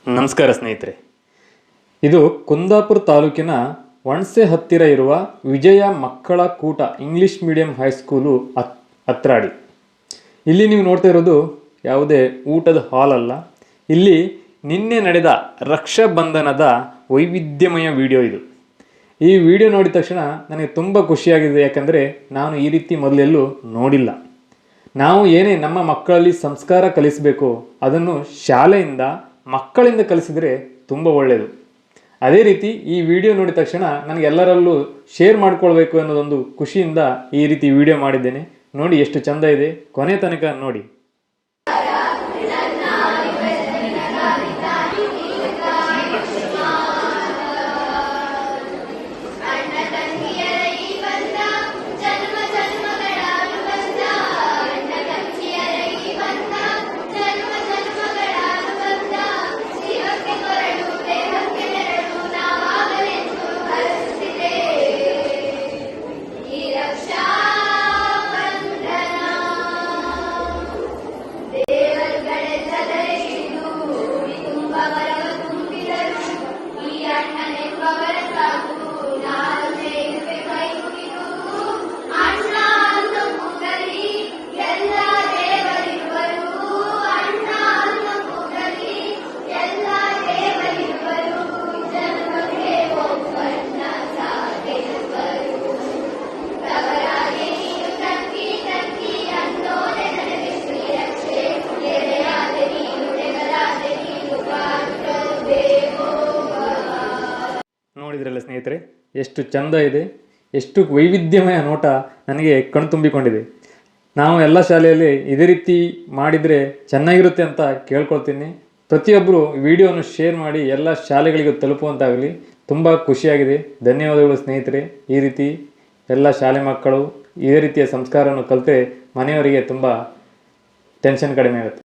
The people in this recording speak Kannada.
ನಮಸ್ಕಾರ ಸ್ನೇಹಿತರೆ, ಇದು ಕುಂದಾಪುರ ತಾಲೂಕಿನ ವಣಸೆ ಹತ್ತಿರ ಇರುವ ವಿಜಯ ಮಕ್ಕಳ ಕೂಟ ಇಂಗ್ಲಿಷ್ ಮೀಡಿಯಂ ಹೈಸ್ಕೂಲು ಅತ್ರಾಡಿ. ಇಲ್ಲಿ ನೀವು ನೋಡ್ತಾ ಇರೋದು ಯಾವುದೇ ಊಟದ ಹಾಲ್ ಅಲ್ಲ. ಇಲ್ಲಿ ನಿನ್ನೆ ನಡೆದ ರಕ್ಷಾಬಂಧನದ ವೈವಿಧ್ಯಮಯ ವಿಡಿಯೋ ಇದು. ಈ ವಿಡಿಯೋ ನೋಡಿದ ತಕ್ಷಣ ನನಗೆ ತುಂಬ ಖುಷಿಯಾಗಿದೆ. ಯಾಕಂದರೆ ನಾನು ಈ ರೀತಿ ಮೊದಲೆಲ್ಲೂ ನೋಡಿಲ್ಲ. ನಾವು ಏನೇ ನಮ್ಮ ಮಕ್ಕಳಲ್ಲಿ ಸಂಸ್ಕಾರ ಕಲಿಸಬೇಕು, ಅದನ್ನು ಶಾಲೆಯಿಂದ ಮಕ್ಕಳಿಂದ ಕಲಿಸಿದರೆ ತುಂಬ ಒಳ್ಳೆಯದು. ಅದೇ ರೀತಿ ಈ ವಿಡಿಯೋ ನೋಡಿದ ತಕ್ಷಣ ನನಗೆ ಎಲ್ಲರಲ್ಲೂ ಶೇರ್ ಮಾಡ್ಕೊಳ್ಬೇಕು ಅನ್ನೋದೊಂದು ಖುಷಿಯಿಂದ ಈ ರೀತಿ ವಿಡಿಯೋ ಮಾಡಿದ್ದೇನೆ. ನೋಡಿ ಎಷ್ಟು ಚಂದ ಇದೆ, ಕೊನೆ ತನಕ ನೋಡಿ. ನೋಡಿದ್ರಲ್ಲ ಸ್ನೇಹಿತರೆ, ಎಷ್ಟು ಚಂದ ಇದೆ, ಎಷ್ಟು ವೈವಿಧ್ಯಮಯ ನೋಟ ನನಗೆ ಕಣ್ತುಂಬಿಕೊಂಡಿದೆ. ನಾವು ಎಲ್ಲ ಶಾಲೆಯಲ್ಲಿ ಇದೇ ರೀತಿ ಮಾಡಿದರೆ ಚೆನ್ನಾಗಿರುತ್ತೆ ಅಂತ ಕೇಳ್ಕೊಳ್ತೀನಿ. ಪ್ರತಿಯೊಬ್ಬರು ವಿಡಿಯೋವನ್ನು ಶೇರ್ ಮಾಡಿ ಎಲ್ಲ ಶಾಲೆಗಳಿಗೂ ತಲುಪುವಂತಾಗಲಿ. ತುಂಬ ಖುಷಿಯಾಗಿದೆ. ಧನ್ಯವಾದಗಳು ಸ್ನೇಹಿತರೆ. ಈ ರೀತಿ ಎಲ್ಲ ಶಾಲೆ ಮಕ್ಕಳು ಇದೇ ರೀತಿಯ ಸಂಸ್ಕಾರವನ್ನು ಕಲಿತರೆ ಮನೆಯವರಿಗೆ ತುಂಬ ಟೆನ್ಷನ್ ಕಡಿಮೆ ಆಗುತ್ತೆ.